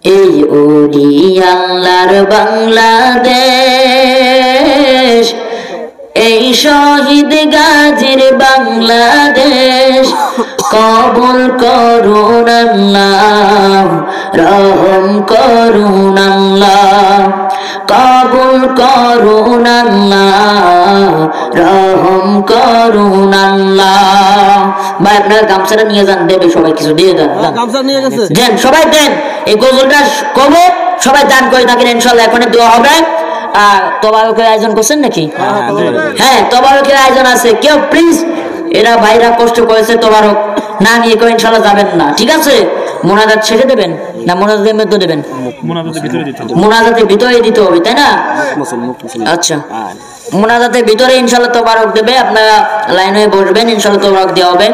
এই ওলি আল্লাহর বাংলাদেশ, এই শহীদ গাজীর বাংলাদেশ, কবুল করুন আল্লাহ, রহম করুন আল্লাহ, কবুল করুন আল্লাহ, রহম করুন আল্লাহ। ভাই আপনারা গামছাটা নিয়ে যান, দেবে সবাই কিছু দিয়ে যান, দেন সবাই দেন। এই গজলটা কবে সবাই দান করে থাকেন, ইনশাল্লাহ এখন দোয়া হবে। তবারকের আয়োজন করছেন নাকি? হ্যাঁ, তবারকের আয়োজন আছে, কেউ প্লিজ, এরা ভাইরা কষ্ট করেছে, তবারক না নিয়ে কেউ ইনশাল্লাহ যাবেন না, ঠিক আছে? মোনাজাত ছেড়ে দেবেন না মোনাজাতের মধ্যে দেবেন? মোনাজাতের ভিতরে দিতে হবে, তাই না? আচ্ছা, মোনাজাতের ভিতরে ইনশাল্লাহ তবারক দেবে, আপনারা লাইন হয়ে বসবেন, ইনশাল্লাহ তবারক দেওয়া হবে।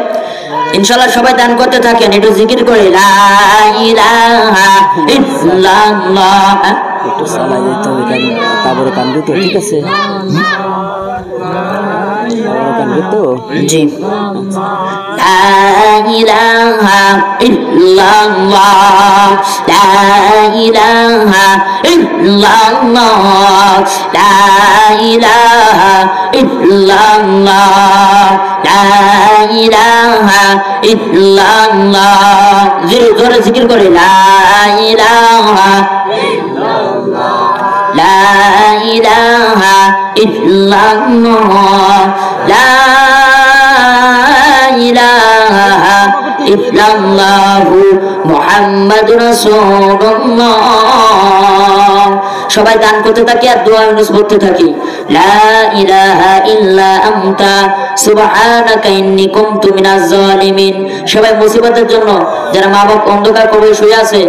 ইনশাল্লাহ সবাই দান করতে থাকেন, একটু জিকির করে লা ইলাহা ইল্লাল্লাহ। একটু সালাই দিতে হবে, তারপরে কান দিতে, ঠিক আছে? জি, লা ইলাহা ইল্লাল্লাহ, লা ইলাহা ইল্লাল্লাহ, লা ইলাহা ইল্লাল্লাহ, লা ইলাহা ইল্লাল্লাহ। জোরে জিকির করে লা ইলাহা ইল্লাল্লাহ, লা ইলাহা ইল্লাল্লাহ, লা ইলাহা ইল্লাল্লাহু মুহাম্মাদুর রাসূলুল্লাহ। সবাই দান করতে থাকি আর দোয়া পড়তে থাকি। লা ইলাহা ইল্লা আনতা সুবহানাকা ইন্নী কুনতু মিনাজ জালিমিন। সবাই মুসিবতের জন্য যারা মা বাপ অন্ধকার কবরে শুয়ে আছে,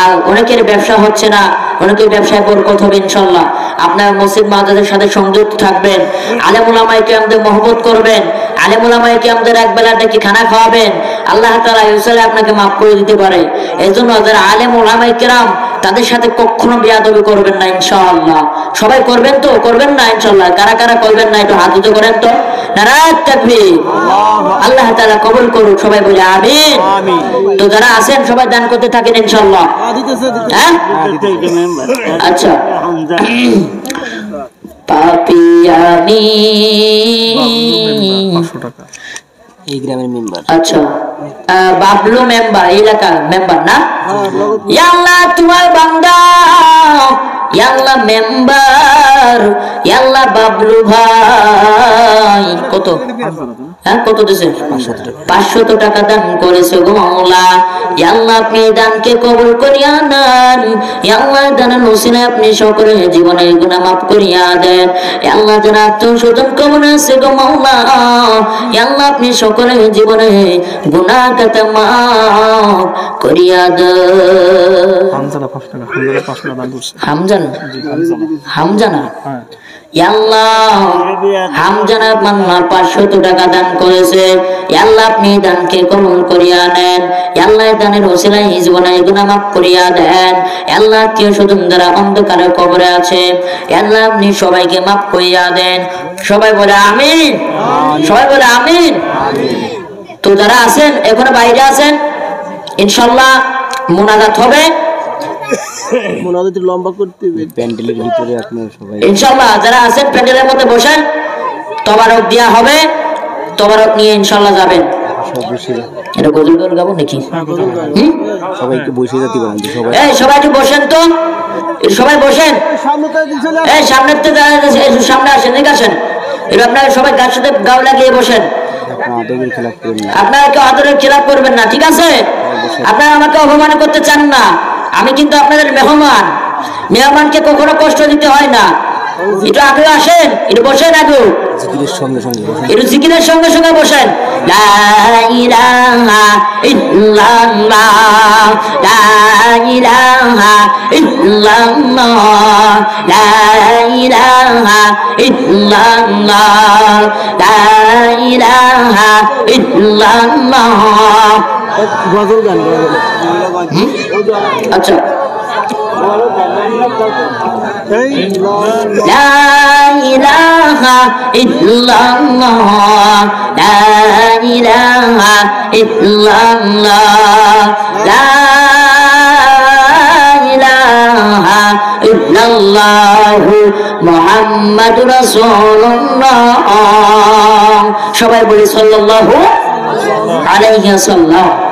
আর অনেকের ব্যবসা হচ্ছে না, অনেকের ব্যবসায় বরকত হবে ইনশাআল্লাহ। আপনার মসজিদ মাদ্রাসার সাথে সংযুক্ত থাকবেন, আলেম উলামায়ে কিরামদের মহব্বত করবেন, আলেম উলামায়ে কিরামদের এক বেলা ডেকে খানা খাওয়াবেন, আল্লাহ তাআলা ইনশাআল্লাহ আপনাকে মাফ করে দিতে পারে। এজন্য যারা আলেম উলামায়ে কিরাম তাদের সাথে কখনো বেয়াদবি করবেন না ইনশাআল্লাহ। সবাই করবেন তো? করবেন না ইনশাআল্লাহ? কারা কারা করবেন না একটু হাত উঁচু করেন তো। নারায়ে তাকবীর। আল্লাহ তাআলা কবুল করুক, সবাই বলে আমিন। তো যারা আছেন সবাই দান করতে থাকেন ইনশাআল্লাহ। হ্যাঁ, আচ্ছা। পাপী আমি, এই গ্রামের মেম্বার। আচ্ছা, বাবলু মেম্বার, এলাকার মেম্বার না? ইয়া আল্লাহ তোমার বান্দা, ইয়া আল্লাহ মেম্বার, ইয়া আল্লাহ বাবলু ভাই কত, হ্যাঁ কত দিয়েছে? 500 টাকা দান করেছে গো মাওলা। ইয়া আল্লাহ আপনি দানকে কবুল করিয়া নেন। ইয়া আল্লাহ দানের ওসিলায় আপনি সকলের জীবনের গুনাহ মাফ করিয়া দেন। ইয়া আল্লাহ যারা আত্মীয়স্বজন কবরে আছে গো মাওলা, ইয়া আল্লাহ আপনি সকলের জীবনে গুনাহ খাতা মাফ করিয়া দেন। হামজানা 500 টাকা দান করছে। হামজানা ইয়া আল্লাহ হামজানা মান্না 500 টাকা দান করেছে। ইয়া আল্লাহ আপনি দানকে কবুল করিয়া নেন। ইয়া আল্লাহ দানের ওসিলায় জীবনের গুনাহ মাফ করিয়া দেন। ইয়া আল্লাহ আত্মীয়স্বজন যারা অন্ধকারে কবরে আছে, ইয়া আল্লাহ আপনি সবাইকে মাফ করিয়া দেন। সবাই বলে আমিন, সবাই বলে আমিন। তো যারা আছেন এখনো বাইরে আছেন, ইনশাআল্লাহ মুনাজাত হবে। মুনাজাত লম্বা করতে হবে প্যান্ডেলের ভিতরে, আপনারা সবাই ইনশাআল্লাহ যারা আছেন প্যান্ডেলের মধ্যে বসেন, তবারক দেয়া হবে, তবারক নিয়ে ইনশাআল্লাহ যাবেন। এটা গজল গান গাবো নাকি? সবাইকে বসে যেতে বলেন, সবাই এই সবাই একটু বসেন তো, সবাই বসেন। এই সামনে সামনে আসেন, এদিকে আসেন। এবার আপনারা সবাই গাছ সাথে গাও লাগিয়ে বসেন। আপনারা কেউ আদরের খেলাপ করবেন না, ঠিক আছে? আপনারা আমাকে অপমান করতে চান না, আমি কিন্তু আপনাদের মেহমান। মেহমানকে কখনো কষ্ট দিতে হয় না। একটু আগে আসেন, একটু বসেন, আগে একটু জিকিরের সঙ্গে সঙ্গে বসেন। লা ইলাহা ইল্লাল্লাহ, লা ইলাহা ইল্লাল্লাহ, লা ইলাহা ইল্লাল্লাহ, লা ইলাহা ইল্লাল্লাহ। গজল গান। আচ্ছা, লা ইলাহা ইল্লাল্লাহ, লা ইলাহা ইল্লাল্লাহ, লা ইল্লাল্লাহু মুহাম্মাদুর রাসূলুল্লাহ। সবাই বলি সাল্লাল্লাহু আলাইহি ওয়াসাল্লাম।